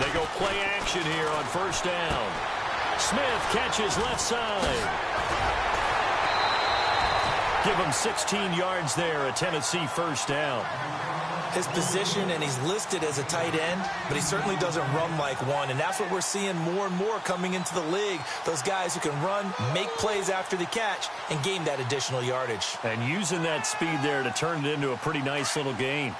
They go play action here on first down. Smith catches left side. Give him 16 yards there, a Tennessee first down. His position, and he's listed as a tight end, but he certainly doesn't run like one, and that's what we're seeing more and more coming into the league. Those guys who can run, make plays after the catch, and gain that additional yardage. And using that speed there to turn it into a pretty nice little gain.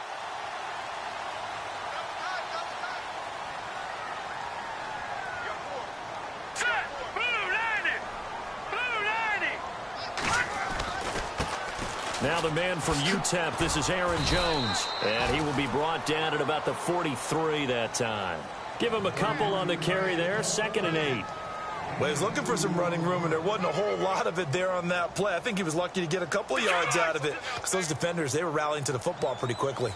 Now the man from UTEP, this is Aaron Jones. And he will be brought down at about the 43 that time. Give him a couple on the carry there, 2nd and 8. Well, he was looking for some running room, and there wasn't a whole lot of it there on that play. I think he was lucky to get a couple of yards out of it, because those defenders, they were rallying to the football pretty quickly.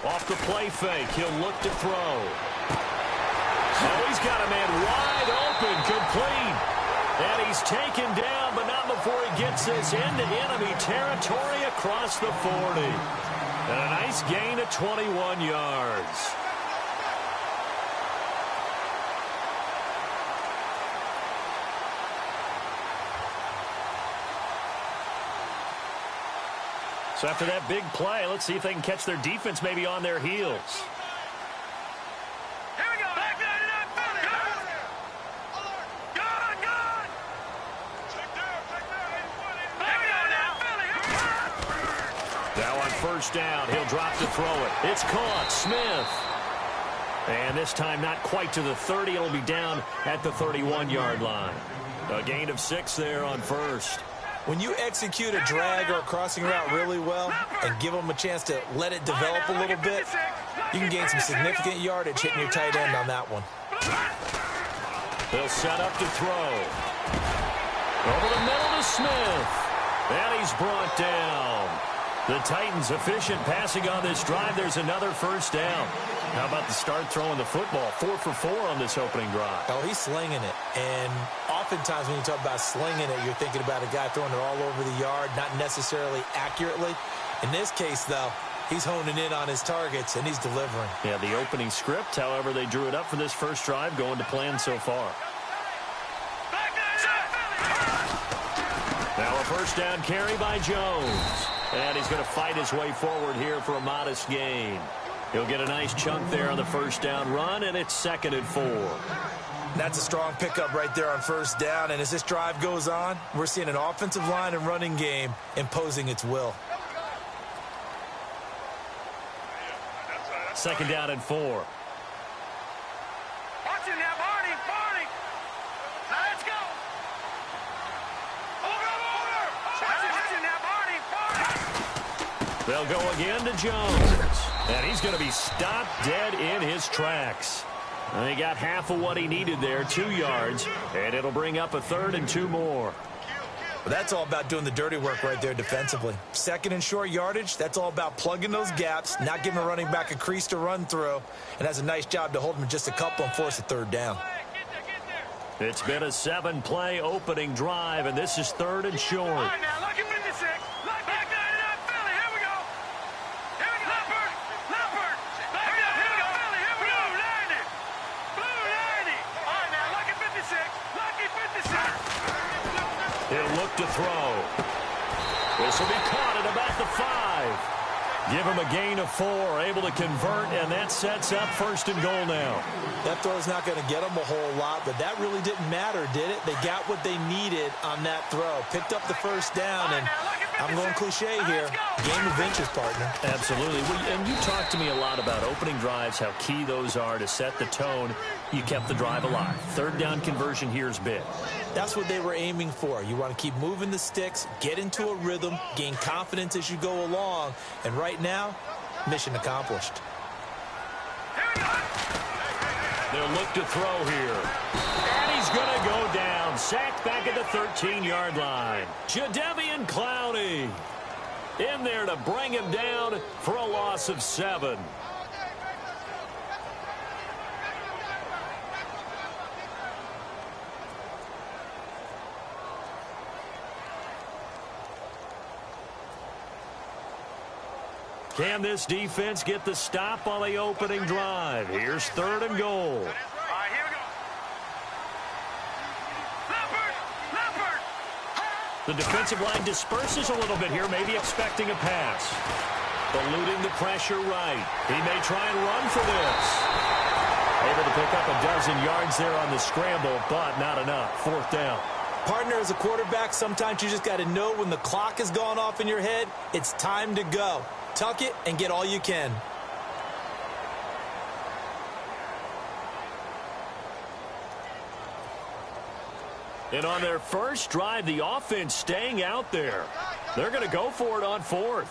Off the play fake, he'll look to throw. Oh, he's got a man wide open, complete. And he's taken down, but not before he gets this into enemy territory across the 40. And a nice gain of 21 yards. So after that big play, let's see if they can catch their defense maybe on their heels. First down, he'll drop to throw it. It's caught, Smith. And this time not quite to the 30. It'll be down at the 31-yard line. A gain of 6 there on first. When you execute a drag or a crossing route really well and give them a chance to let it develop a little bit, you can gain some significant yardage hitting your tight end on that one. They'll set up to throw. Over the middle to Smith. And he's brought down. The Titans efficient passing on this drive. There's another first down. How about the start throwing the football? 4 for 4 on this opening drive. Oh, he's slinging it. And oftentimes when you talk about slinging it, you're thinking about a guy throwing it all over the yard, not necessarily accurately. In this case, though, he's honing in on his targets, and he's delivering. Yeah, the opening script, however, they drew it up for this first drive, going to plan so far. Now a first down carry by Jones. And he's going to fight his way forward here for a modest gain. He'll get a nice chunk there on the first down run, and it's 2nd and 4. That's a strong pickup right there on first down. And as this drive goes on, we're seeing an offensive line and running game imposing its will. 2nd down and 4. They'll go again to Jones. And he's going to be stopped dead in his tracks. And he got half of what he needed there, 2 yards. And it'll bring up a 3rd and 2 more. Well, that's all about doing the dirty work right there defensively. 2nd and short yardage, that's all about plugging those gaps, not giving a running back a crease to run through. And that's a nice job to hold him just a couple and force a 3rd down. It's been a 7-play opening drive, and this is 3rd and short. He'll look to throw. This will be caught at about the 5. Give him a gain of 4, able to convert, and that sets up 1st and goal now. That throw's not going to get them a whole lot, but that really didn't matter, did it? They got what they needed on that throw. Picked up the first down, and I'm going cliche here. Game of inches, partner. Absolutely. And you talked to me a lot about opening drives, how key those are to set the tone. You kept the drive alive. 3rd down conversion here is big. That's what they were aiming for. You want to keep moving the sticks, get into a rhythm, gain confidence as you go along. And right now, mission accomplished. They'll look to throw here. And he's going to go down. Sacked back at the 13-yard line. Jadeveon Clowney in there to bring him down for a loss of 7. Can this defense get the stop on the opening drive? Here's 3rd and goal. The defensive line disperses a little bit here, maybe expecting a pass. Eluding the pressure right. He may try and run for this. Able to pick up a dozen yards there on the scramble, but not enough. 4th down. Partner, as a quarterback, sometimes you just got to know when the clock has gone off in your head, it's time to go. Tuck it and get all you can. And on their first drive, the offense staying out there. They're going to go for it on 4th.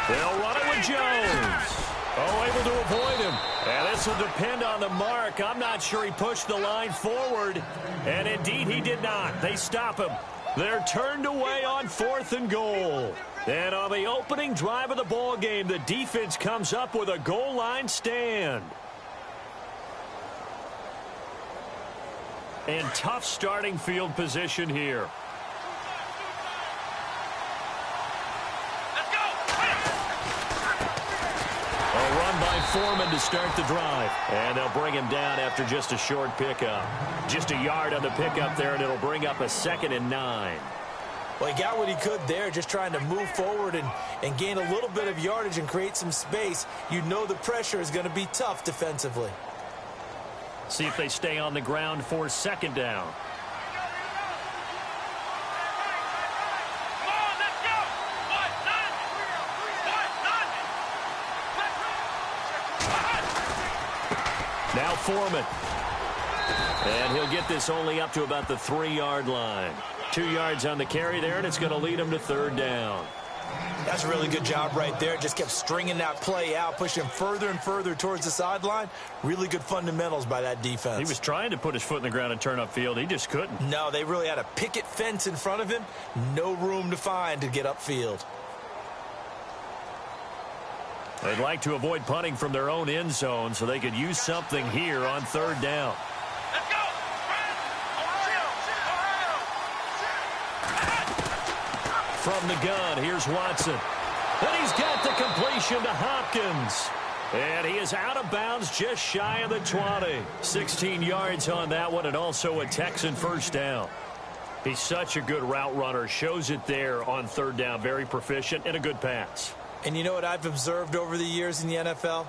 They'll run it with Jones. Oh, able to avoid him. And this will depend on the mark. I'm not sure he pushed the line forward. And indeed, he did not. They stop him. They're turned away on 4th and goal. And on the opening drive of the ball game, the defense comes up with a goal line stand. And tough starting field position here. A run by Foreman to start the drive. And they'll bring him down after just a short pickup. Just a yard on the pickup there, and it'll bring up a 2nd and 9. Well, he got what he could there, just trying to move forward and gain a little bit of yardage and create some space. You know the pressure is going to be tough defensively. See if they stay on the ground for 2nd down. Now Foreman. And he'll get this only up to about the 3-yard line. 2 yards on the carry there, and it's going to lead him to 3rd down. That's a really good job right there. Just kept stringing that play out, pushing further and further towards the sideline. Really good fundamentals by that defense. He was trying to put his foot in the ground and turn upfield. He just couldn't. No, they really had a picket fence in front of him. No room to find to get upfield. They'd like to avoid punting from their own end zone so they could use something here on 3rd down. From the gun, here's Watson. And he's got the completion to Hopkins. And he is out of bounds just shy of the 20. 16 yards on that one, and also a Texan 1st down. He's such a good route runner. Shows it there on 3rd down. Very proficient and a good pass. And you know what I've observed over the years in the NFL?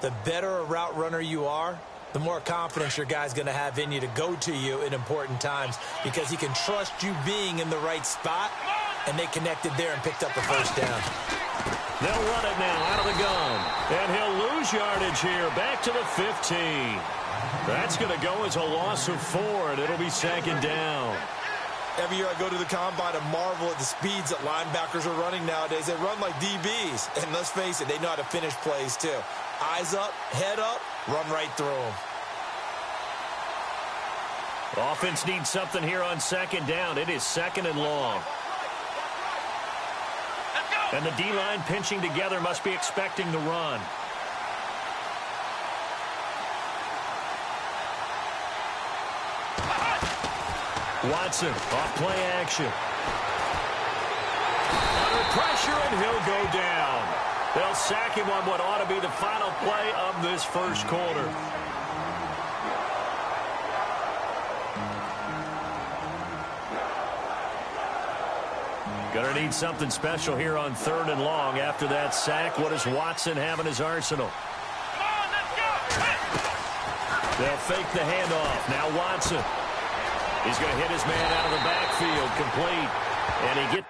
The better a route runner you are, the more confidence your guy's going to have in you to go to you in important times because he can trust you being in the right spot. And they connected there and picked up the 1st down. They'll run it now out of the gun. And he'll lose yardage here. Back to the 15. That's going to go as a loss of 4, and it'll be 2nd down. Every year I go to the combine and marvel at the speeds that linebackers are running nowadays. They run like DBs. And let's face it, they know how to finish plays too. Eyes up, head up, run right through them. Offense needs something here on 2nd down. It is 2nd and long. And the D-line pinching together must be expecting the run. Watson off play action. Under pressure, and he'll go down. They'll sack him on what ought to be the final play of this 1st quarter. Gonna need something special here on 3rd and long. After that sack, what does Watson have in his arsenal? They'll fake the handoff. Now Watson. He's going to hit his man out of the backfield, complete. And he gets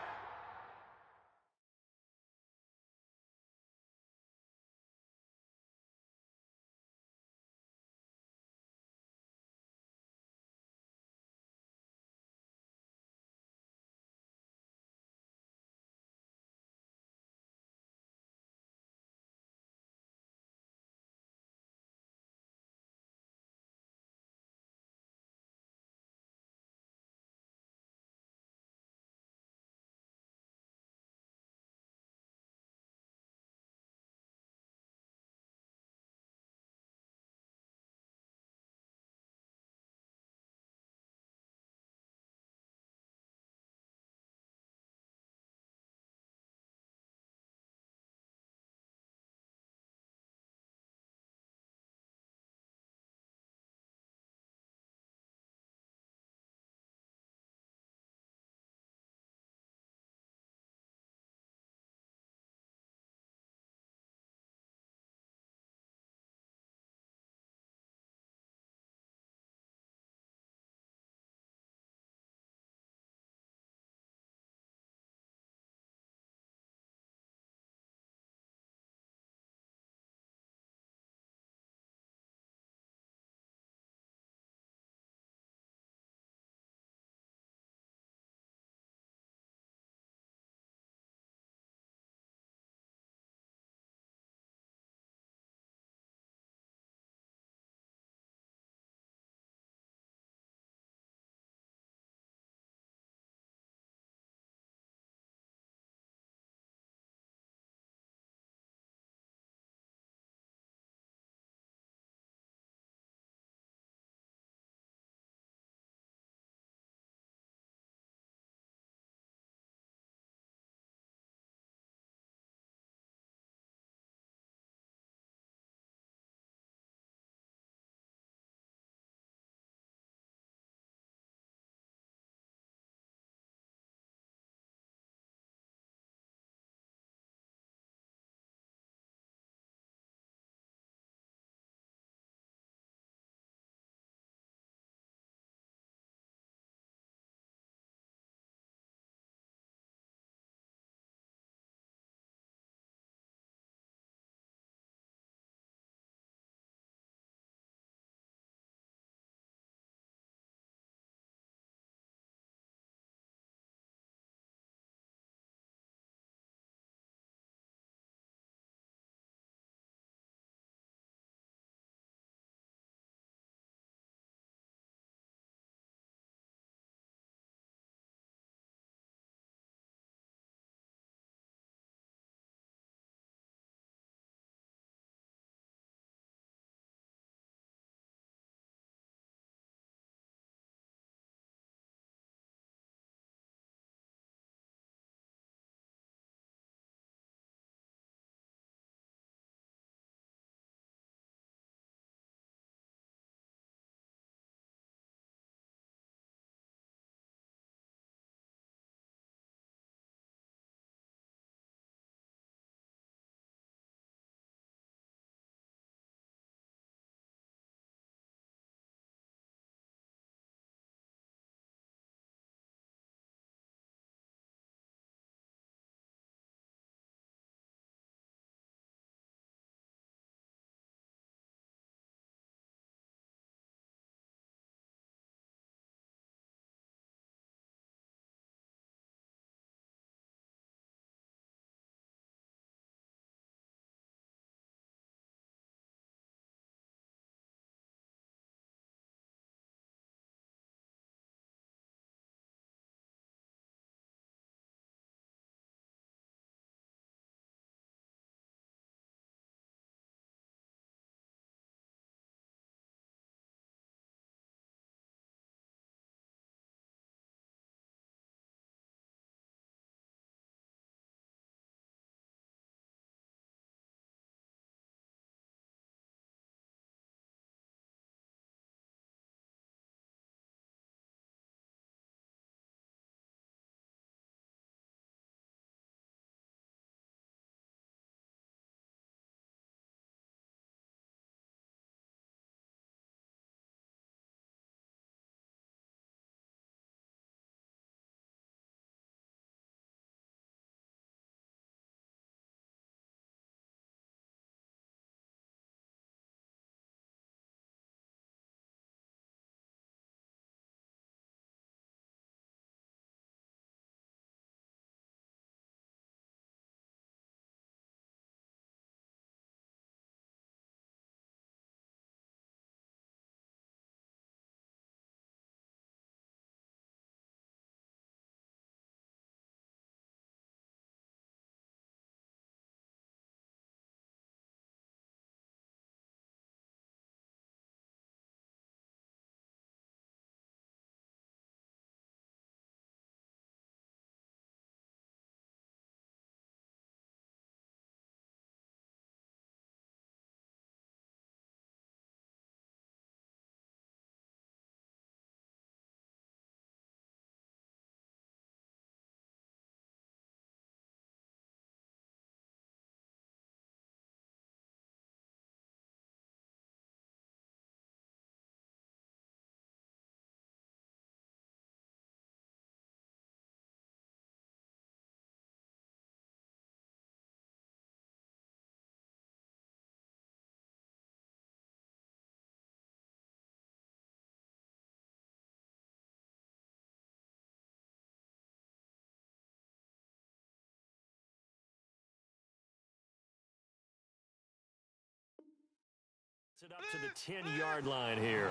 It up to the 10-yard line here.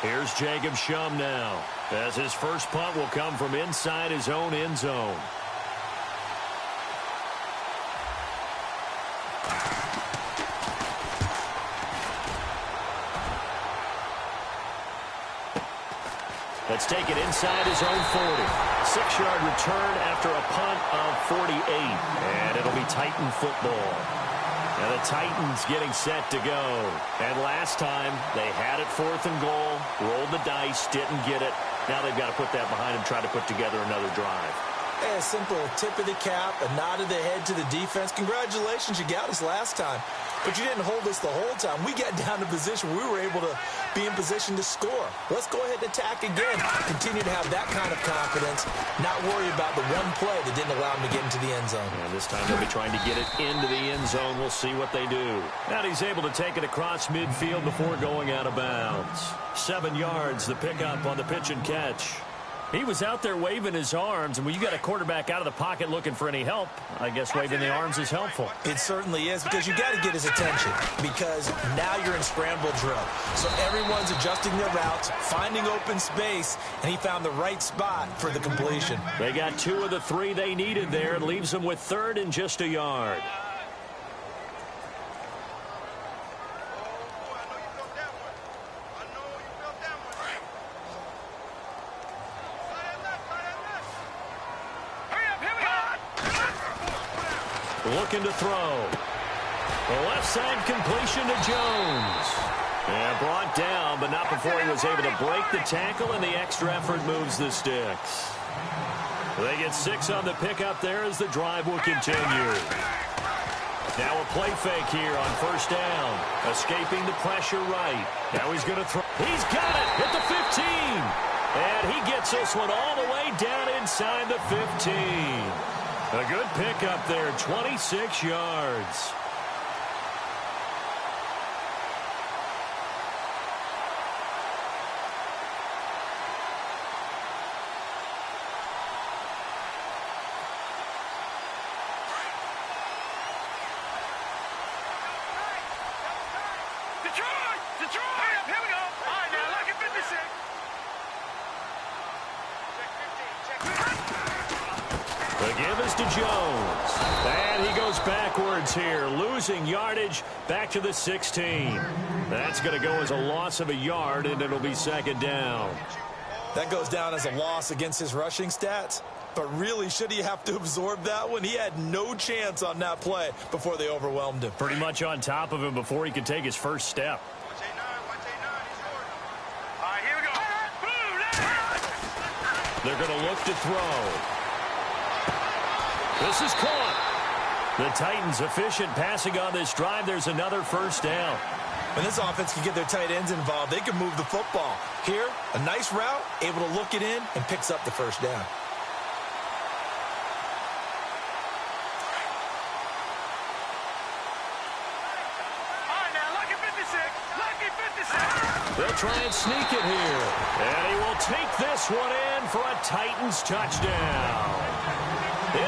Here's Jacob Shum now, as his first punt will come from inside his own end zone. Let's take it inside his own 40. 6-yard return after a punt of 48. And it'll be Titan football. And the Titans getting set to go. And last time, they had it 4th and goal, rolled the dice, didn't get it. Now they've got to put that behind them, try to put together another drive. A simple tip of the cap, a nod of the head to the defense. Congratulations, you got us last time. But you didn't hold us the whole time. We got down to position. We were able to be in position to score. Let's go ahead and attack again. Continue to have that kind of confidence. Not worry about the one play that didn't allow them to get into the end zone. And this time they'll be trying to get it into the end zone. We'll see what they do. Now he's able to take it across midfield before going out of bounds. 7 yards, the pickup on the pitch and catch. He was out there waving his arms, and when you got a quarterback out of the pocket looking for any help, I guess waving the arms is helpful. It certainly is, because you got to get his attention, because now you're in scramble drill. So everyone's adjusting their routes, finding open space, and he found the right spot for the completion. They got 2 of the 3 they needed there. It leaves them with 3rd and just a yard. Looking to throw. The left side completion to Jones. And brought down, but not before he was able to break the tackle, and the extra effort moves the sticks. They get 6 on the pickup there as the drive will continue. Now a play fake here on 1st down. Escaping the pressure right. Now he's going to throw. He's got it at the 15. And he gets this one all the way down inside the 15. A good pickup there, 26 yards. Detroit! Here we go. All right, now, look at 56. The give is to Jones. And he goes backwards here, losing yardage back to the 16. That's going to go as a loss of a yard, and it'll be 2nd down. That goes down as a loss against his rushing stats. But really, should he have to absorb that one? He had no chance on that play before they overwhelmed him. Pretty much on top of him before he could take his first step. All right, here we go. They're going to look to throw. This is caught. The Titans efficient passing on this drive. There's another 1st down. When this offense can get their tight ends involved, they can move the football. Here, a nice route, able to look it in, and picks up the 1st down. They'll try and sneak it here. And he will take this one in for a Titans touchdown.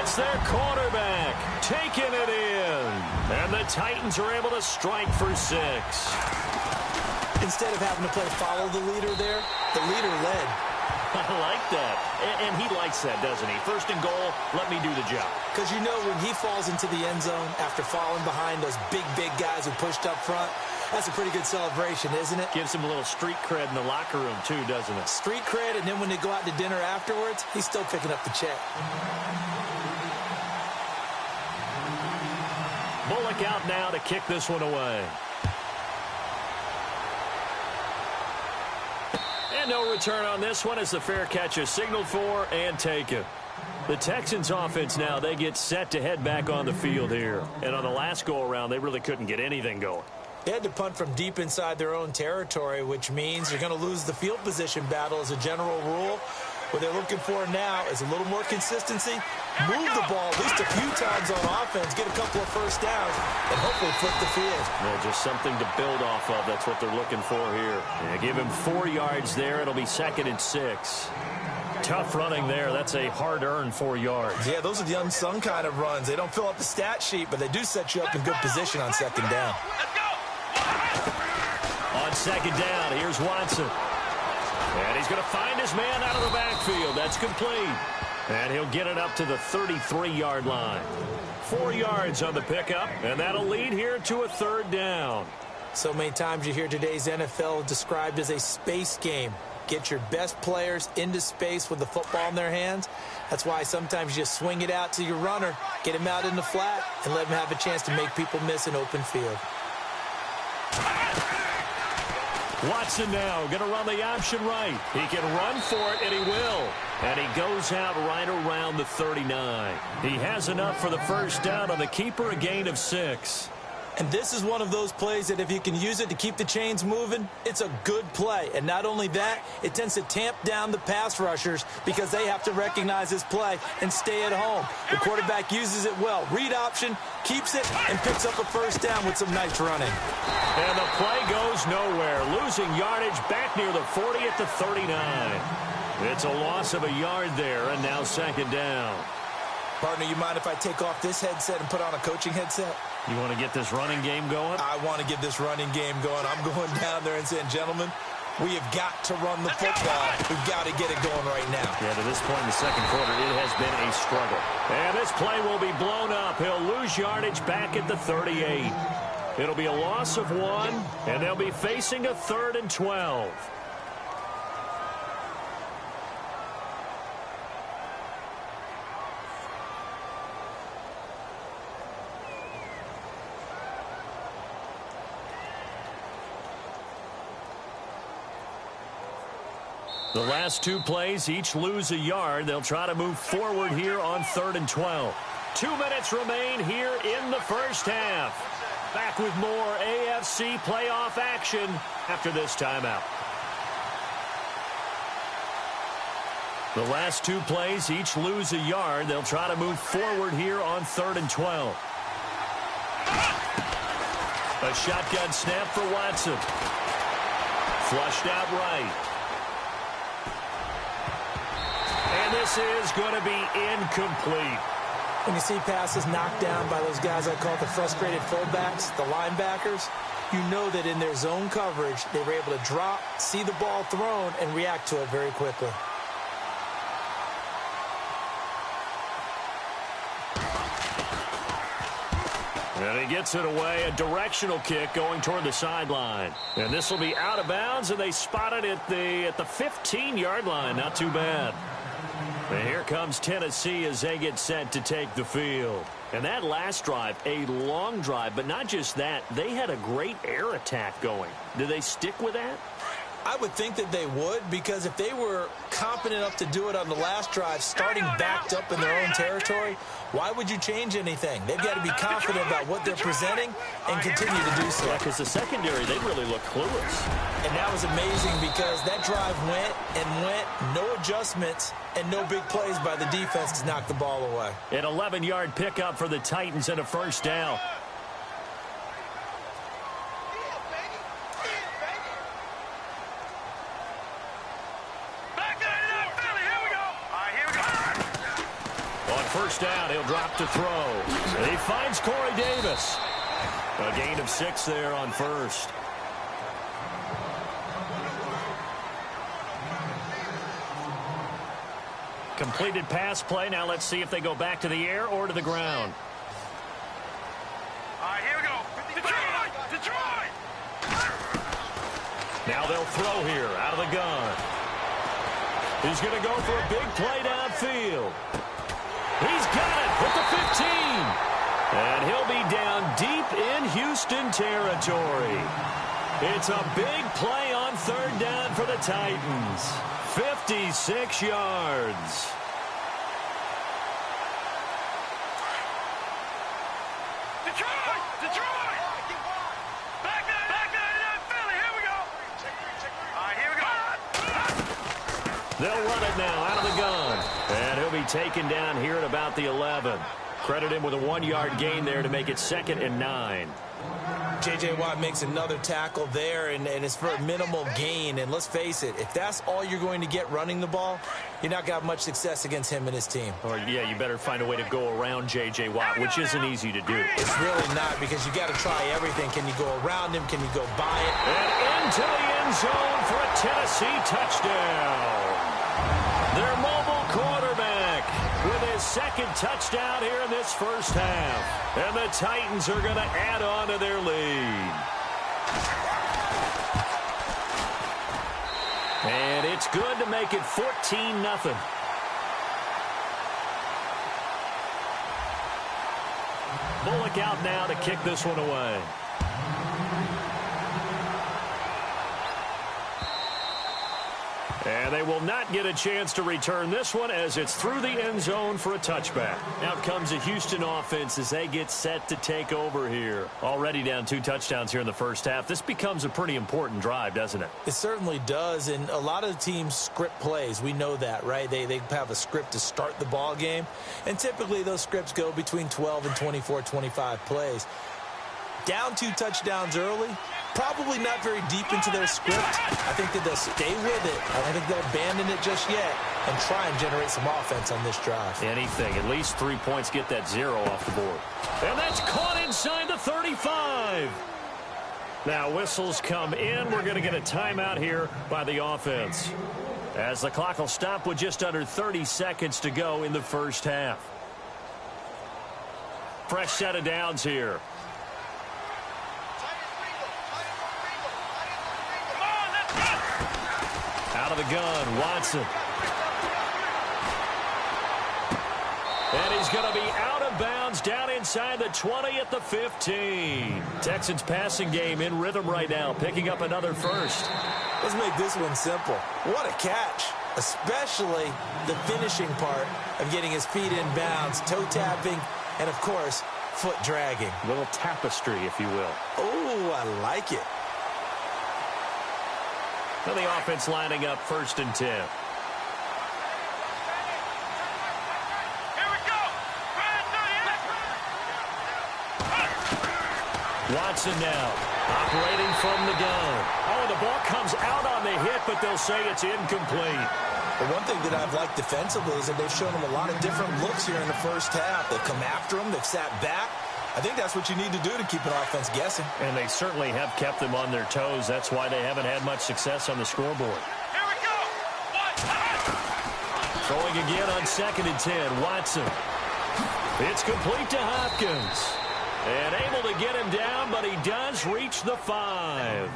It's their quarterback taking it in. And the Titans are able to strike for 6. Instead of having to play follow the leader there, the leader led. I like that. And he likes that, doesn't he? 1st and goal, let me do the job. Because you know when he falls into the end zone after falling behind those big guys who pushed up front, that's a pretty good celebration, isn't it? Gives him a little street cred in the locker room, too, doesn't it? Street cred, and then when they go out to dinner afterwards, he's still picking up the check. Bullock out now to kick this one away. And no return on this one as the fair catch is signaled for and taken. The Texans offense now, they get set to head back on the field here. And on the last go-around, they really couldn't get anything going. They had to punt from deep inside their own territory, which means you're going to lose the field position battle as a general rule. What they're looking for now is a little more consistency, move the ball at least a few times on offense, get a couple of first downs, and hopefully flip the field. Yeah, just something to build off of. That's what they're looking for here. Yeah, give him 4 yards there. It'll be 2nd and 6. Tough running there. That's a hard-earned 4 yards. Yeah, those are the unsung kind of runs. They don't fill up the stat sheet, but they do set you up in good position on 2nd down. On 2nd down, here's Watson. And he's going to find his man out of the backfield. That's complete. And he'll get it up to the 33-yard line. 4 yards on the pickup, and that'll lead here to a 3rd down. So many times you hear today's NFL described as a space game. Get your best players into space with the football in their hands. That's why sometimes you just swing it out to your runner, get him out in the flat, and let him have a chance to make people miss an open field. Watson now going to run the option right. He can run for it, and he will. And he goes out right around the 39. He has enough for the 1st down on the keeper, a gain of 6. And this is one of those plays that if you can use it to keep the chains moving, it's a good play. And not only that, it tends to tamp down the pass rushers because they have to recognize this play and stay at home. The quarterback uses it well. Read option, keeps it, and picks up a 1st down with some nice running. And the play goes nowhere. Losing yardage back near the 40 at the 39. It's a loss of a yard there, and now 2nd down. Partner, you mind if I take off this headset and put on a coaching headset? You want to get this running game going? I want to get this running game going. I'm going down there and saying, gentlemen, we have got to run the football. We've got to get it going right now. Yeah, to this point in the 2nd quarter, it has been a struggle. And this play will be blown up. He'll lose yardage back at the 38. It'll be a loss of 1, and they'll be facing a 3rd and 12. The last 2 plays each lose a yard. They'll try to move forward here on 3rd and 12. 2 minutes remain here in the 1st half. Back with more AFC playoff action after this timeout. The last 2 plays each lose a yard. They'll try to move forward here on 3rd and 12. A shotgun snap for Watson. Flushed out right. And this is going to be incomplete. When you see passes knocked down by those guys I call the frustrated fullbacks, the linebackers, you know that in their zone coverage, they were able to drop, see the ball thrown, and react to it very quickly. And he gets it away, a directional kick going toward the sideline. And this will be out of bounds, and they spot it at the 15-yard line. Not too bad. And here comes Tennessee as they get set to take the field. And that last drive, a long drive, but not just that. They had a great air attack going. Do they stick with that? I would think that they would, because if they were confident enough to do it on the last drive, starting backed up in their own territory, why would you change anything? They've got to be confident about what they're presenting and continue to do so. Yeah, because the secondary, they really look clueless. And that was amazing because that drive went and went, no adjustments, and no big plays by the defense to knock the ball away. An 11-yard pickup for the Titans and a 1st down. On 1st down, he'll drop to throw. And he finds Corey Davis. A gain of 6 there on 1st. Completed pass play. Now let's see if they go back to the air or to the ground. All right, here we go. Detroit! Now they'll throw here out of the gun. He's going to go for a big play downfield. He's got it with the 15. And he'll be down deep in Houston territory. It's a big play on 3rd down for the Titans. 56 yards. Detroit! Back there, Philly. Here we go. All right, here we go. They'll run it now out of the gun. And he'll be taken down here at about the 11. Credit him with a 1-yard gain there to make it 2nd and 9. J.J. Watt makes another tackle there, and it's for a minimal gain. And let's face it, if that's all you're going to get running the ball, you're not going to have much success against him and his team. Or, yeah, you better find a way to go around J.J. Watt, which isn't easy to do. It's really not, because you got to try everything. Can you go around him? Can you go by it? And into the end zone for a Tennessee touchdown. Their mobile quarterback with his 2nd touchdown here in this first half. And the Titans are going to add on to their lead. And it's good to make it 14-0. Bullock out now to kick this one away. And they will not get a chance to return this one as it's through the end zone for a touchback. Out comes the Houston offense as they get set to take over here. Already down 2 touchdowns here in the first half. This becomes a pretty important drive, doesn't it? It certainly does, and a lot of teams script plays. We know that, right? They have a script to start the ball game, and typically those scripts go between 12 and 24, 25 plays. Down 2 touchdowns early, probably not very deep into their script. I think that they'll stay with it. I don't think they'll abandon it just yet and try and generate some offense on this drive. Anything. At least 3 points, get that 0 off the board. And that's caught inside the 35. Now whistles come in. We're going to get a timeout here by the offense, as the clock will stop with just under 30 seconds to go in the first half. Fresh set of downs here. Out of the gun, Watson. And he's going to be out of bounds down inside the 20 at the 15. Texans passing game in rhythm right now, picking up another first. Let's make this one simple. What a catch, especially the finishing part of getting his feet in bounds, toe tapping, and, of course, foot dragging. A little tapestry, if you will. Oh, I like it. And the offense lining up 1st and 10. Here we go. Watson now, operating from the gun. Oh, the ball comes out on the hit, but they'll say it's incomplete. The one thing that I've liked defensively is that they've shown him a lot of different looks here in the first half. They've come after him. They've sat back. I think that's what you need to do to keep an offense guessing. And they certainly have kept them on their toes. That's why they haven't had much success on the scoreboard. Here we go. Throwing again on 2nd and 10. Watson. It's complete to Hopkins. And able to get him down, but he does reach the 5.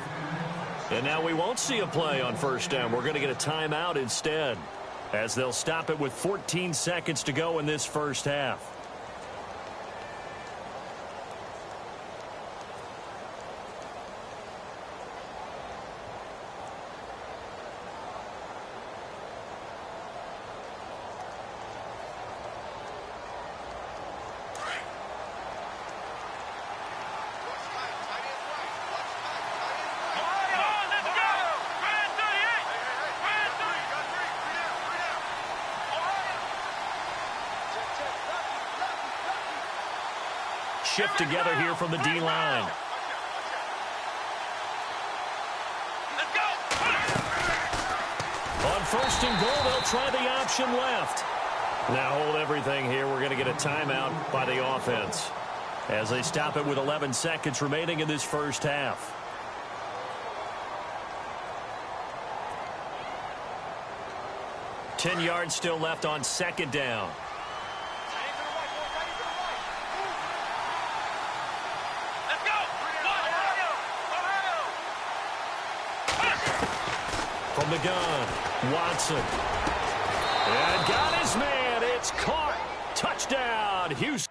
And now we won't see a play on 1st down. We're going to get a timeout instead, as they'll stop it with 14 seconds to go in this first half. Shift together here from the D-line. Let's go. On 1st and goal, they'll try the option left. Now hold everything here. We're going to get a timeout by the offense, as they stop it with 11 seconds remaining in this first half. Ten yards still left on 2nd down. From the gun, Watson. And got his man. It's caught. Touchdown, Houston.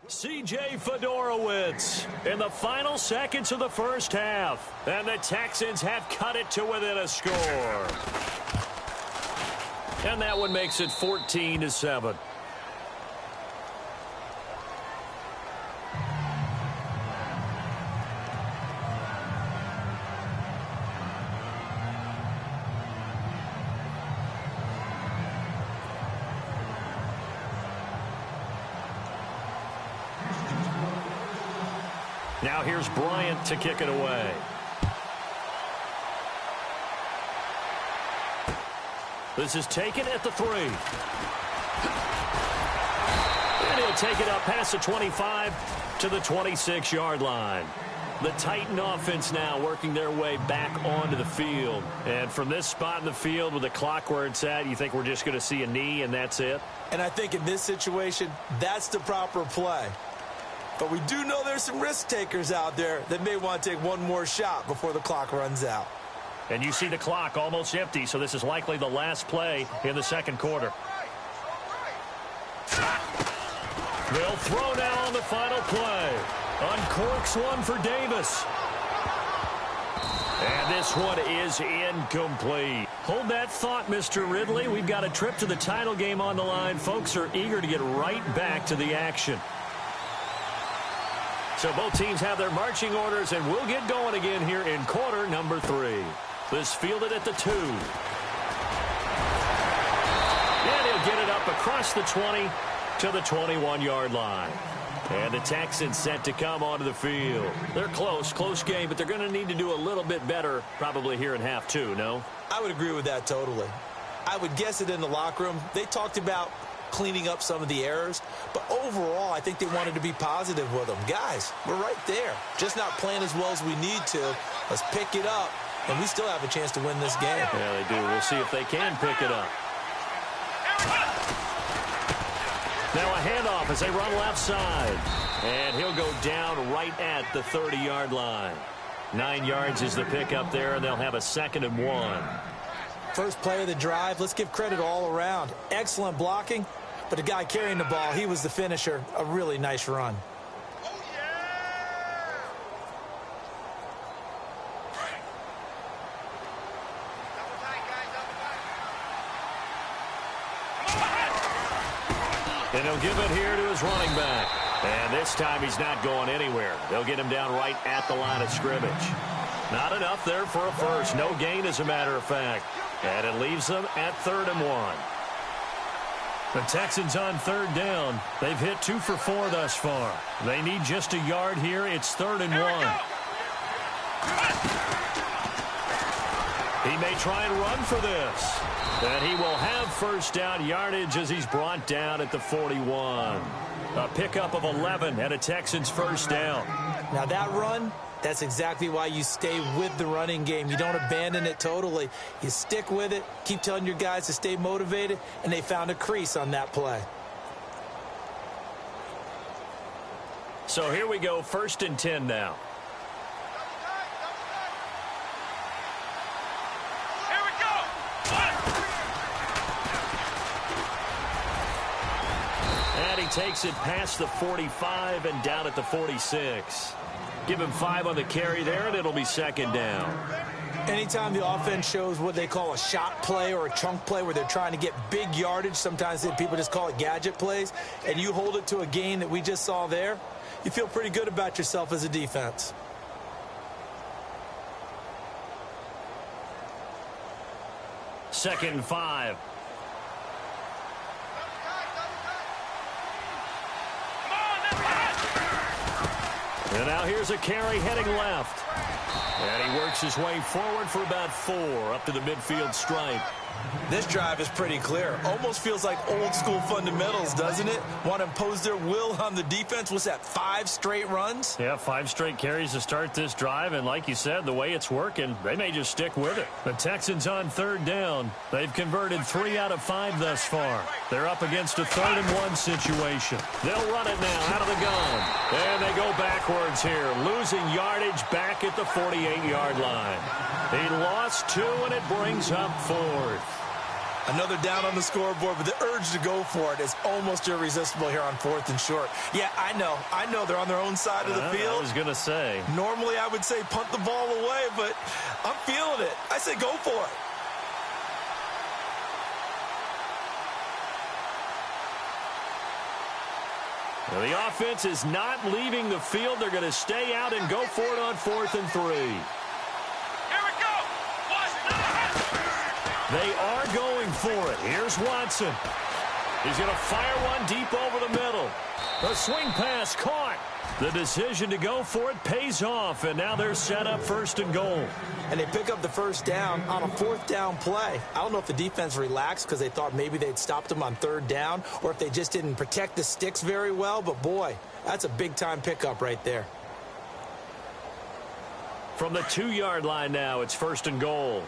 C.J. Fedorowicz in the final seconds of the first half. And the Texans have cut it to within a score. And that one makes it 14-7. Now here's Bryant to kick it away. This is taken at the 3. And he'll take it up past the 25 to the 26-yard line. The Titan offense now working their way back onto the field. And from this spot in the field with the clock where it's at, you think we're just going to see a knee and that's it? And I think in this situation, that's the proper play. But we do know there's some risk takers out there that may want to take one more shot before the clock runs out. And you see the clock almost empty, so this is likely the last play in the second quarter. They'll throw now on the final play. Uncorks one for Davis. And this one is incomplete. Hold that thought, Mr. Ridley. We've got a trip to the title game on the line. Folks are eager to get right back to the action. So both teams have their marching orders, and we'll get going again here in quarter number 3. This fielded at the 2. And he'll get it up across the 20 to the 21-yard line. And the Texans set to come onto the field. They're close game, but they're going to need to do a little bit better probably here in half 2, no? I would agree with that totally. I would guess it in the locker room. They talked about cleaning up some of the errors, but overall I think they wanted to be positive with them. Guys, we're right there, just not playing as well as we need to. Let's pick it up, and we still have a chance to win this game. Yeah, they do. We'll see if they can pick it up. Now a handoff as they run left side, and he'll go down right at the 30-yard line. 9 yards is the pickup there, and they'll have a 2nd and 1. First play of the drive, let's give credit all around. Excellent blocking. But the guy carrying the ball, he was the finisher. A really nice run. And he'll give it here to his running back. And this time he's not going anywhere. They'll get him down right at the line of scrimmage. Not enough there for a first. No gain, as a matter of fact. And it leaves them at 3rd and 1. The Texans on 3rd down. They've hit 2 for 4 thus far. They need just a yard here. It's 3rd and 1. He may try and run for this. And he will have first down yardage as he's brought down at the 41. A pickup of 11 and a Texans first down. Now that run, that's exactly why you stay with the running game. You don't abandon it totally. You stick with it, keep telling your guys to stay motivated, and they found a crease on that play. So here we go, 1st and 10 now. Here we go. And he takes it past the 45 and down at the 46. Give him 5 on the carry there, and it'll be 2nd down. Anytime the offense shows what they call a shot play or a chunk play where they're trying to get big yardage, sometimes people just call it gadget plays, and you hold it to a gain that we just saw there, you feel pretty good about yourself as a defense. Second and 5. And now here's a carry heading left. And he works his way forward for about 4 up to the midfield stripe. This drive is pretty clear. Almost feels like old school fundamentals, doesn't it? Want to impose their will on the defense. Was that 5 straight runs? Yeah, 5 straight carries to start this drive. And like you said, the way it's working, they may just stick with it. The Texans on 3rd down. They've converted 3 out of 5 thus far. They're up against a 3rd and 1 situation. They'll run it now out of the gun. And they go backwards here, losing yardage back at the 48-yard line. He lost 2, and it brings up 4th. Another down on the scoreboard, but the urge to go for it is almost irresistible here on 4th and short. Yeah, I know they're on their own side of the field. I was going to say. Normally I would say punt the ball away, but I'm feeling it. I say go for it. Well, the offense is not leaving the field. They're going to stay out and go for it on 4th and 3. Here we go. They are going for it. Here's Watson. He's going to fire one deep over the middle. A swing pass caught. The decision to go for it pays off, and now they're set up 1st and goal. And they pick up the 1st down on a 4th down play. I don't know if the defense relaxed because they thought maybe they'd stopped them on 3rd down, or if they just didn't protect the sticks very well, but boy, that's a big-time pickup right there. From the 2-yard line now, it's 1st and goal.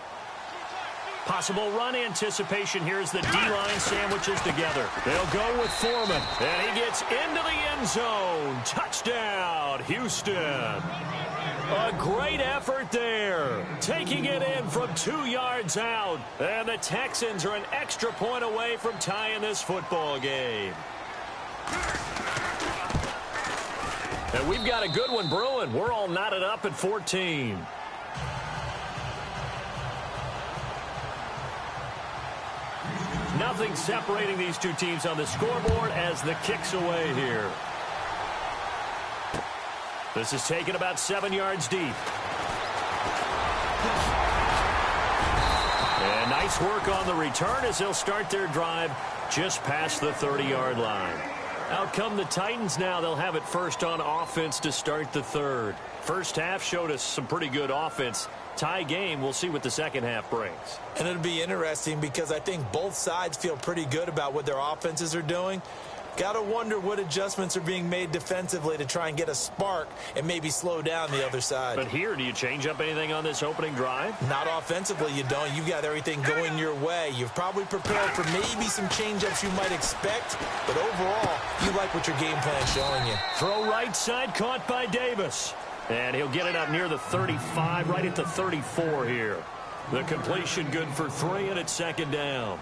Possible run anticipation. Here's the D-line sandwiches together. They'll go with Foreman, and he gets into the end zone. Touchdown, Houston. A great effort there. Taking it in from 2 yards out. And the Texans are an extra point away from tying this football game. And we've got a good one brewing. We're all knotted up at 14. Nothing separating these two teams on the scoreboard as the kick's away here. This is taken about 7 yards deep. And nice work on the return as they'll start their drive just past the 30-yard line. Out come the Titans now. They'll have it first on offense to start the 3rd. First half showed us some pretty good offense. Tie game. We'll see what the second half brings. And it'll be interesting because I think both sides feel pretty good about what their offenses are doing. Got to wonder what adjustments are being made defensively to try and get a spark and maybe slow down the other side. But here, do you change up anything on this opening drive? Not offensively, you don't. You've got everything going your way. You've probably prepared for maybe some change-ups you might expect, but overall, you like what your game plan is showing you. Throw right side, caught by Davis. And he'll get it up near the 35, right at the 34 here. The completion good for 3, and it's 2nd down.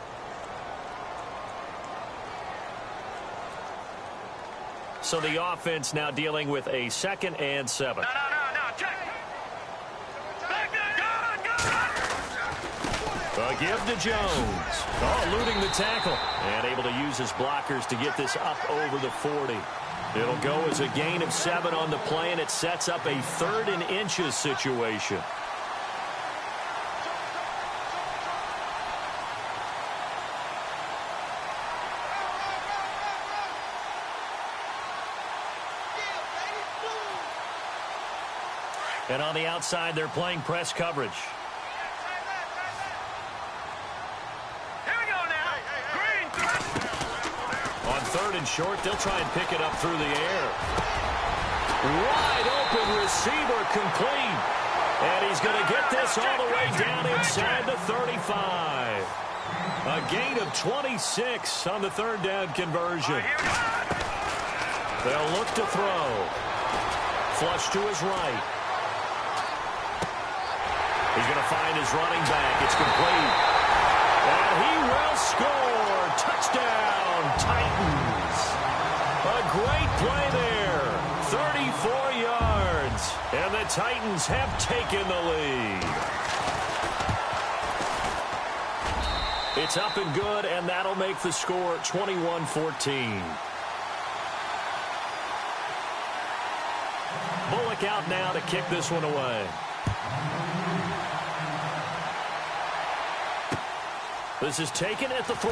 So the offense now dealing with a 2nd and 7. No, check. A give to Jones. Oh, eluding the tackle. And able to use his blockers to get this up over the 40. It'll go as a gain of 7 on the play, and it sets up a 3rd and inches situation. And on the outside, they're playing press coverage. Here we go now. Green. On 3rd and short, they'll try and pick it up through the air. Wide open receiver complete. And he's going to get this all the way down inside the 35. A gain of 26 on the 3rd down conversion. They'll look to throw. Flush to his right. He's going to find his running back. It's complete. And he will score. Touchdown, Titans. A great play there. 34 yards. And the Titans have taken the lead. It's up and good, and that'll make the score 21-14. Bullock out now to kick this one away. This is taken at the 3.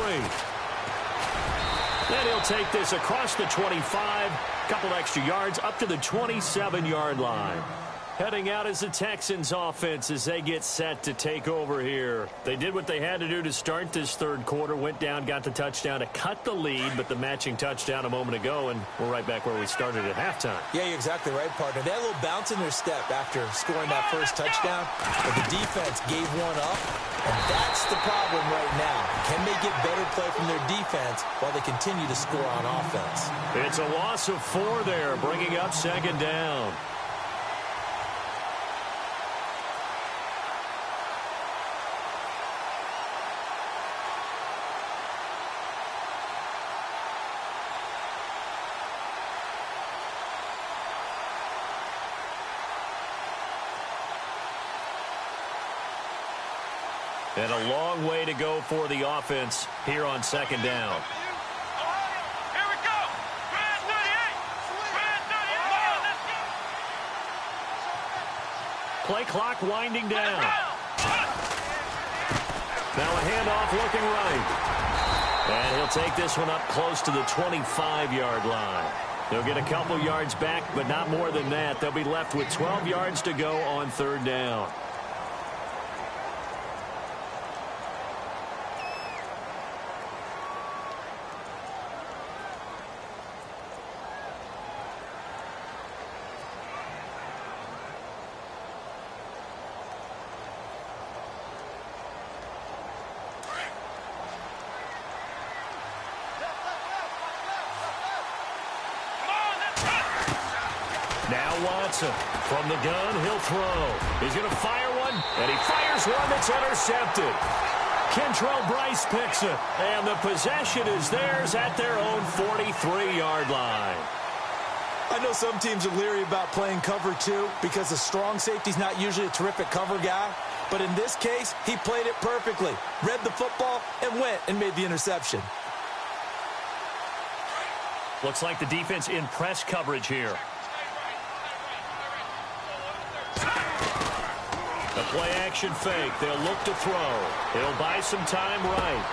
And he'll take this across the 25. Couple extra yards up to the 27-yard line. Heading out as the Texans offense as they get set to take over here. They did what they had to do to start this 3rd quarter. Went down, got the touchdown to cut the lead, but the matching touchdown a moment ago, and we're right back where we started at halftime. Yeah, you're exactly right, partner. They had a little bounce in their step after scoring that first touchdown, but the defense gave one up, and that's the problem right now. Can they get better play from their defense while they continue to score on offense? It's a loss of 4 there, bringing up 2nd down. And a long way to go for the offense here on second down. Here we go. Brand 38. Brand 38. Play clock winding down. Now a handoff looking right. And he'll take this one up close to the 25-yard line. They'll get a couple yards back, but not more than that. They'll be left with 12 yards to go on third down. Now Watson from the gun, he'll throw. He's going to fire one, and he fires one that's intercepted. Kentrell Bryce picks it, and the possession is theirs at their own 43-yard line. I know some teams are leery about playing cover 2 because the strong safety's not usually a terrific cover guy. But in this case, he played it perfectly, read the football, and went and made the interception. Looks like the defense in press coverage here. A play-action fake. They'll look to throw. He'll buy some time right.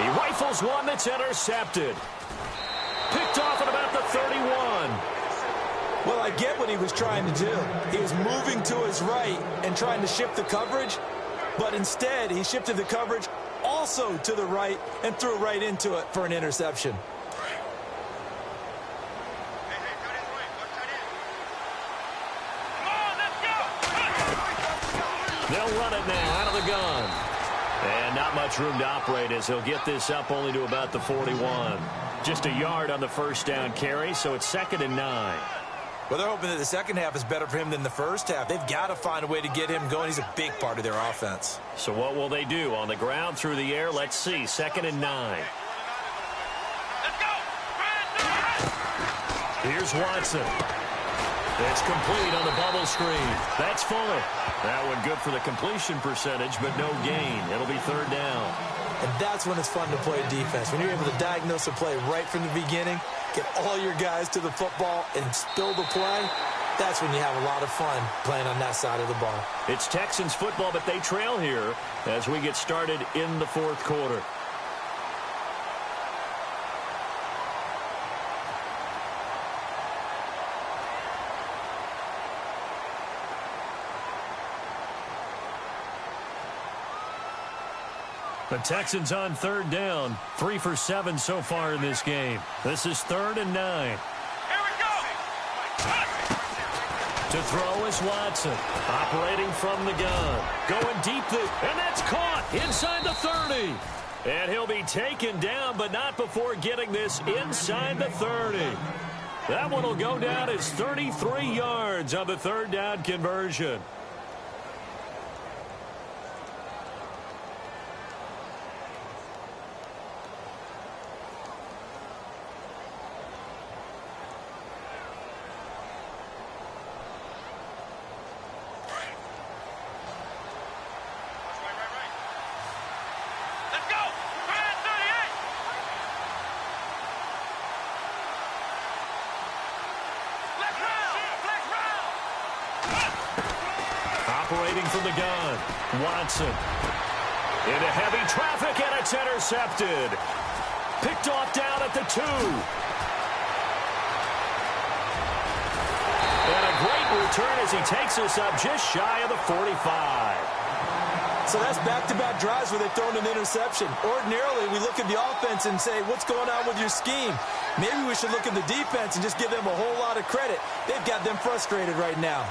He rifles one that's intercepted. Picked off at about the 31. Well, I get what he was trying to do. He was moving to his right and trying to shift the coverage, but instead he shifted the coverage also to the right and threw right into it for an interception. They'll run it now out of the gun. And not much room to operate as he'll get this up only to about the 41. Just a yard on the first down carry, so it's 2nd and 9. Well, they're hoping that the second half is better for him than the first half. They've got to find a way to get him going. He's a big part of their offense. So what will they do? On the ground, through the air? Let's see. 2nd and 9. Let's go. Here's Watson. It's complete on the bubble screen. That's Fuller. That one good for the completion percentage, but no gain. It'll be 3rd down. And that's when it's fun to play defense. When you're able to diagnose a play right from the beginning, get all your guys to the football, and spill the play, that's when you have a lot of fun playing on that side of the ball. It's Texans football, but they trail here as we get started in the 4th quarter. The Texans on 3rd down. 3 for 7 so far in this game. This is 3rd and 9. Here we go. To throw is Watson. Operating from the gun. Going deep, and that's caught inside the 30. And he'll be taken down, but not before getting this inside the 30. That one will go down as 33 yards on the 3rd down conversion. Operating from the gun, Watson. Into heavy traffic, and it's intercepted. Picked off down at the 2. And a great return as he takes us up just shy of the 45. So that's back-to-back drives where they've thrown an interception. Ordinarily, we look at the offense and say, what's going on with your scheme? Maybe we should look at the defense and just give them a whole lot of credit. They've got them frustrated right now.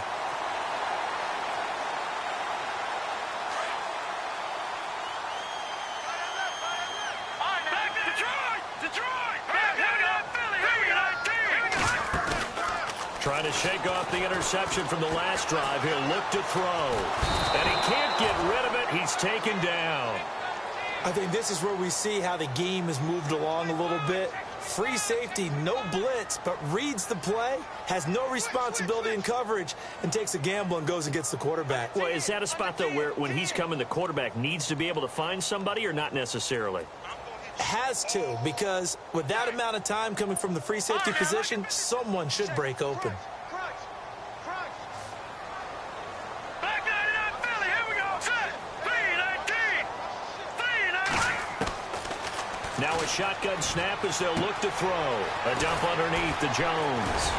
Trying to shake off the interception from the last drive. He'll look to throw. And he can't get rid of it. He's taken down. I think this is where we see how the game has moved along a little bit. free safety, no blitz, but reads the play, has no responsibility in coverage, and takes a gamble and goes and gets the quarterback. Well, is that a spot, though, where when he's coming, the quarterback needs to be able to find somebody or not necessarily? Has to, because with that amount of time coming from the free safety position, someone should break open. Now a shotgun snap as they'll look to throw. A dump underneath to Jones.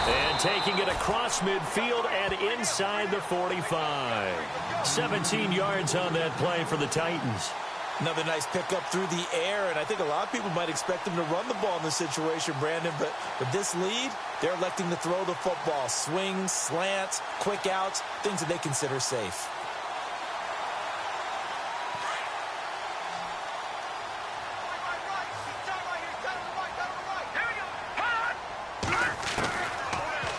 And taking it across midfield and inside the 45. 17 yards on that play for the Titans. Another nice pickup through the air, and I think a lot of people might expect them to run the ball in this situation, Brandon, but with this lead, they're electing to throw the football. Swings, slants, quick outs, things that they consider safe.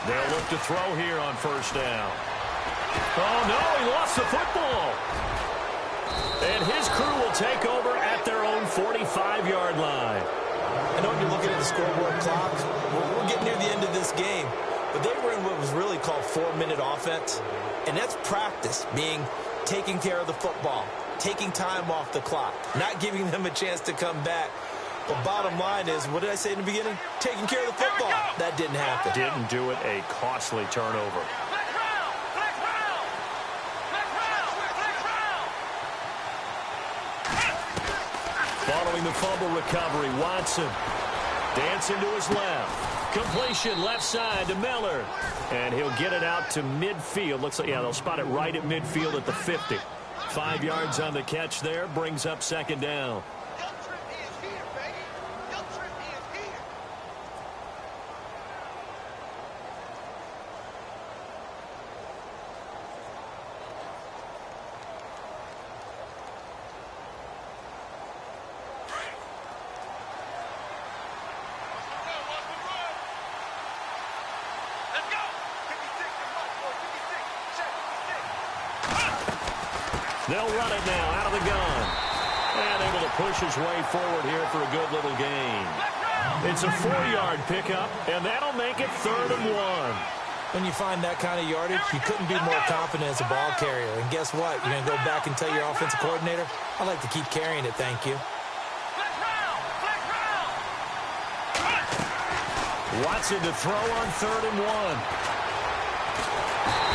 They'll look to throw here on first down. Oh, no, he lost the football. And his crew will take over at their own 45-yard line. I know when you're looking at the scoreboard clock, we're getting near the end of this game, but they were in what was really called 4-minute offense, and that's practice, being taking care of the football, taking time off the clock, not giving them a chance to come back. But bottom line is, what did I say in the beginning? Taking care of the football. That didn't happen. Didn't do it, a costly turnover. Following the fumble recovery, Watson dancing to his left. Completion left side to Miller. And he'll get it out to midfield. Looks like, yeah, they'll spot it right at midfield at the 50. 5 yards on the catch there. Brings up second down. They'll run it now out of the gun. And able to push his way forward here for a good little gain. It's a 4-yard pickup, and that'll make it 3rd and 1. When you find that kind of yardage, you couldn't be more confident as a ball carrier. And guess what? You're going to go back and tell your offensive coordinator, I'd like to keep carrying it, thank you. Watson to throw on 3rd and 1.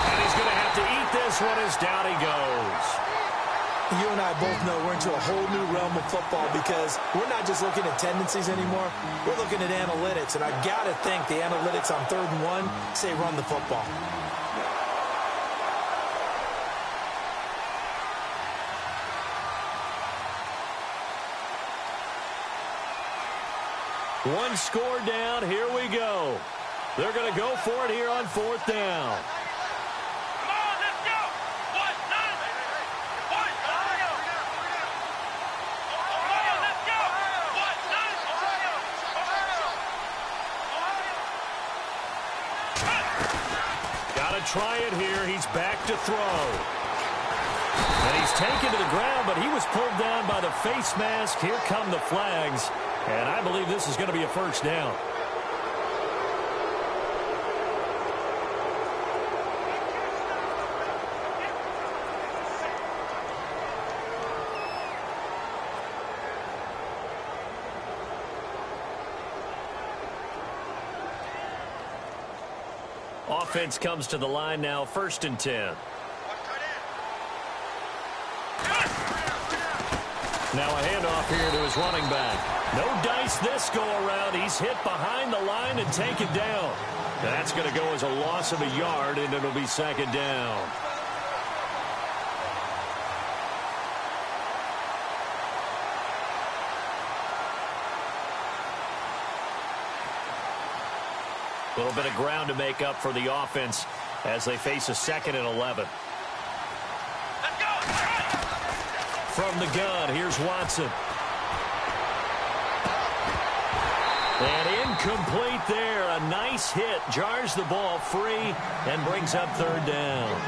And he's going to have to eat this one as down he goes. You and I both know we're into a whole new realm of football because we're not just looking at tendencies anymore. We're looking at analytics, and I got to think the analytics on 3rd and 1 say run the football. One score down. Here we go. They're going to go for it here on 4th down. Try it here. He's back to throw. And he's taken to the ground, but he was pulled down by the face mask. Here come the flags. And I believe this is going to be a first down. Offense comes to the line now, 1st and 10. Now a handoff here to his running back. No dice this go around. He's hit behind the line and taken down. That's going to go as a loss of a yard, and it'll be 2nd down. A little bit of ground to make up for the offense as they face a 2nd and 11. From the gun, here's Watson. And incomplete there. A nice hit. Jars the ball free and brings up 3rd down.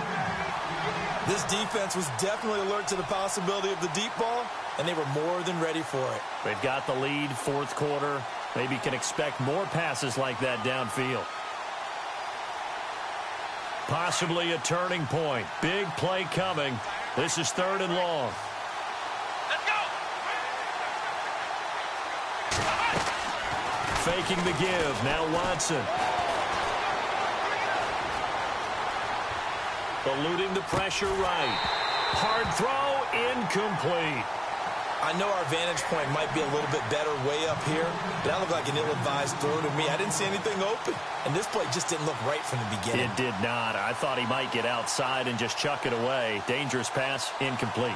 This defense was definitely alert to the possibility of the deep ball, and they were more than ready for it. They've got the lead, fourth quarter. Maybe can expect more passes like that downfield. Possibly a turning point. Big play coming. This is 3rd and long. Let's go. Faking the give. Now Watson. Eluding the pressure right. Hard throw, incomplete. I know our vantage point might be a little bit better way up here, but that looked like an ill-advised throw to me. I didn't see anything open, and this play just didn't look right from the beginning. It did not. I thought he might get outside and just chuck it away. Dangerous pass, incomplete.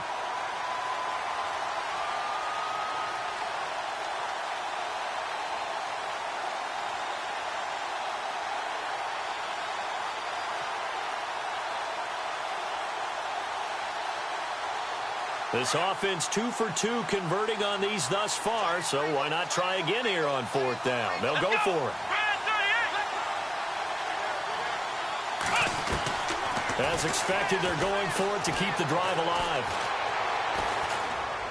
This offense 2 for 2 converting on these thus far, so why not try again here on 4th down? They'll go for it. As expected, they're going for it to keep the drive alive.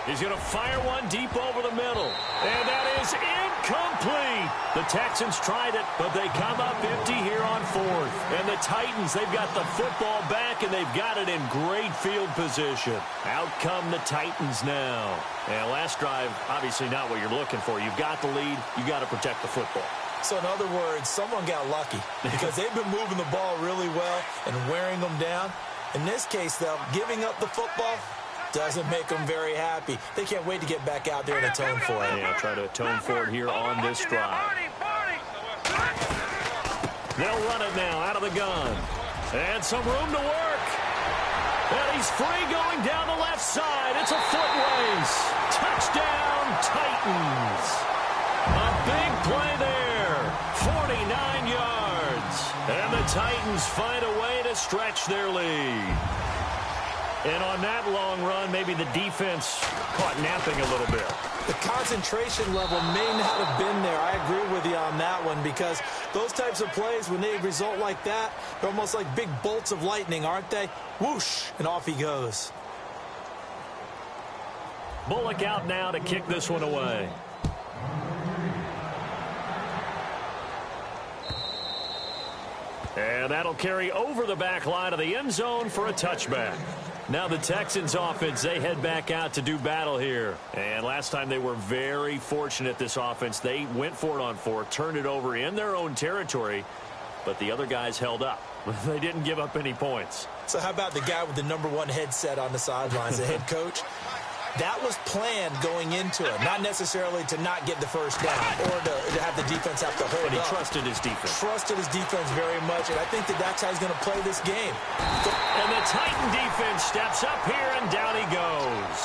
He's going to fire one deep over the middle. And that is incomplete. The Texans tried it, but they come up empty here on 4th. And the Titans, they've got the football back, and they've got it in great field position. Out come the Titans now. And last drive, obviously not what you're looking for. You've got the lead. You've got to protect the football. So in other words, someone got lucky because they've been moving the ball really well and wearing them down. In this case, though, giving up the football doesn't make them very happy. They can't wait to get back out there and atone for it. Yeah, try to atone for it here on this drive. They'll run it now out of the gun. And some room to work. And he's free going down the left side. It's a foot race. Touchdown, Titans. A big play there. 49 yards. And the Titans find a way to stretch their lead. And on that long run, maybe the defense caught napping a little bit. The concentration level may not have been there. I agree with you on that one because those types of plays, when they result like that, they're almost like big bolts of lightning, aren't they? Whoosh, and off he goes. Bullock out now to kick this one away. And that'll carry over the back line of the end zone for a touchback. Now the Texans offense, they head back out to do battle here. And last time they were very fortunate, this offense. They went for it on 4, turned it over in their own territory, but the other guys held up. They didn't give up any points. So how about the guy with the #1 headset on the sidelines, the head coach? That was planned going into it, not necessarily to not get the first down or to have the defense have to hold But he up. trusted his defense. Trusted his defense very much, and I think that's how he's going to play this game. And the Titan defense steps up here, and down he goes.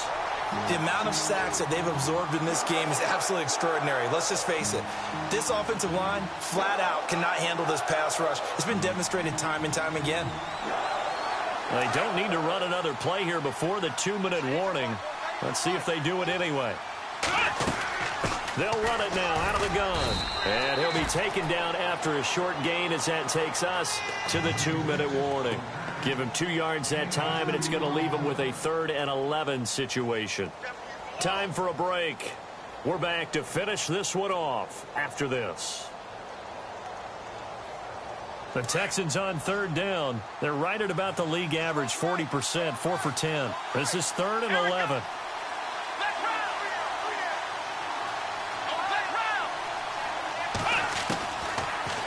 The amount of sacks that they've absorbed in this game is absolutely extraordinary. Let's just face it. This offensive line, flat out, cannot handle this pass rush. It's been demonstrated time and time again. They don't need to run another play here before the 2-minute warning. Let's see if they do it anyway. They'll run it now out of the gun. And he'll be taken down after a short gain as that takes us to the 2-minute warning. Give him 2 yards that time, and it's going to leave him with a 3rd and 11 situation. Time for a break. We're back to finish this one off after this. The Texans on 3rd down. They're right at about the league average, 40%, 4 for 10. This is 3rd and 11.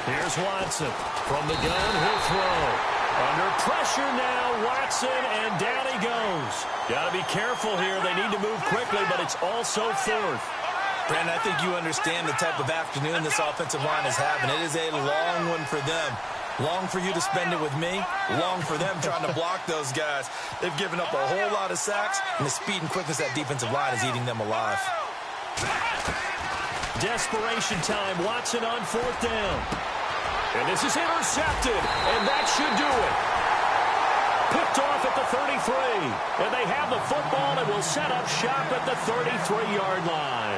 Here's Watson. From the gun, he'll throw. Under pressure now, Watson, and down he goes. Got to be careful here. They need to move quickly, but it's also 4th. Brandon, I think you understand the type of afternoon this offensive line is having. It is a long one for them. Long for you to spend it with me. Long for them trying to block those guys. They've given up a whole lot of sacks, and the speed and quickness of that defensive line is eating them alive. Desperation time. Watson on 4th down. And this is intercepted, and that should do it. Picked off at the 33, and they have the football and will set up shop at the 33-yard line.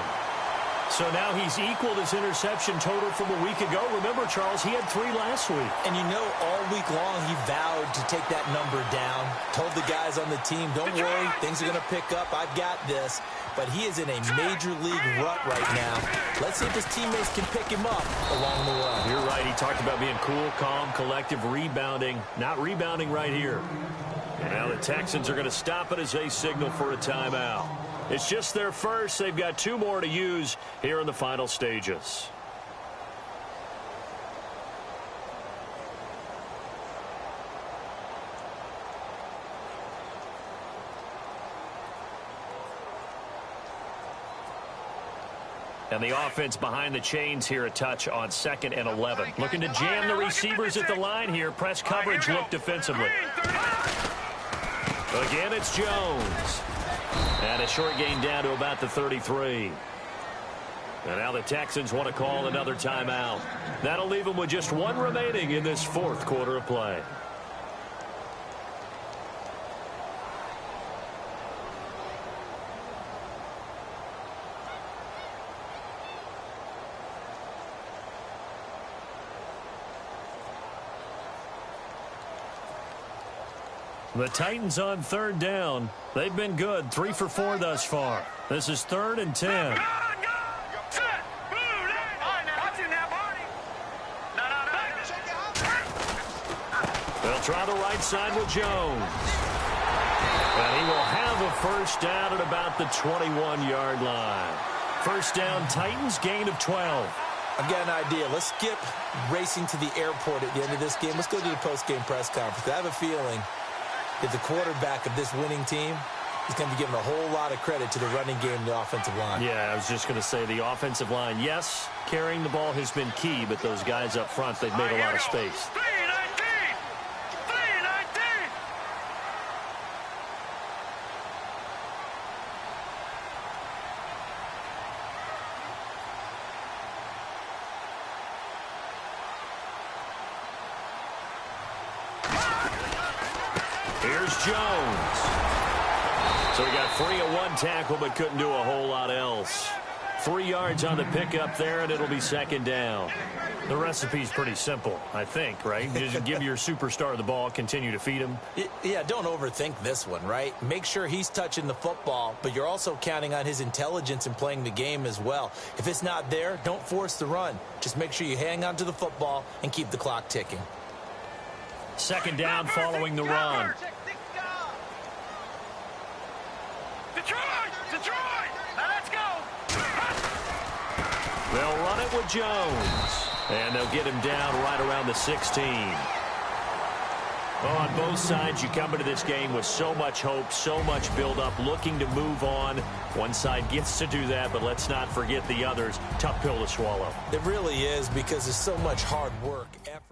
So now he's equaled his interception total from a week ago. Remember, Charles, he had 3 last week. And you know, all week long he vowed to take that number down. Told the guys on the team, don't worry, things are going to pick up. I've got this. But he is in a major league rut right now. Let's see if his teammates can pick him up along the way. You're right. He talked about being cool, calm, collective, rebounding. Not rebounding right here. And now the Texans are going to stop it as they signal for a timeout. It's just their first. They've got 2 more to use here in the final stages. And the offense behind the chains here, a touch on 2nd and 11. Looking to jam the receivers at the line here. Press coverage look defensively. Again, it's Jones. And a short gain down to about the 33. And now the Texans want to call another timeout. That'll leave them with just 1 remaining in this 4th quarter of play. The Titans on 3rd down. They've been good. 3 for 4 thus far. This is 3rd and 10. They'll try the right side with Jones. And he will have a first down at about the 21-yard line. First down, Titans, gain of 12. I've got an idea. Let's skip racing to the airport at the end of this game. Let's go to the post-game press conference. I have a feeling that the quarterback of this winning team is going to be given a whole lot of credit to the running game and the offensive line. Yeah, I was just going to say the offensive line, yes, carrying the ball has been key, but those guys up front, they've made a lot of space. Here's Jones. So he got free of 1 tackle, but couldn't do a whole lot else. 3 yards on the pickup there, and it'll be 2nd down. The recipe's pretty simple, I think, right? Just give your superstar the ball, continue to feed him. Yeah, don't overthink this one, right? Make sure he's touching the football, but you're also counting on his intelligence in playing the game as well. If it's not there, don't force the run. Just make sure you hang on to the football and keep the clock ticking. 2nd down following the run. Detroit! Now let's go! They'll run it with Jones. And they'll get him down right around the 16. Well, on both sides, you come into this game with so much hope, so much build-up, looking to move on. One side gets to do that, but let's not forget the others. Tough pill to swallow. It really is, because there's so much hard work, effort.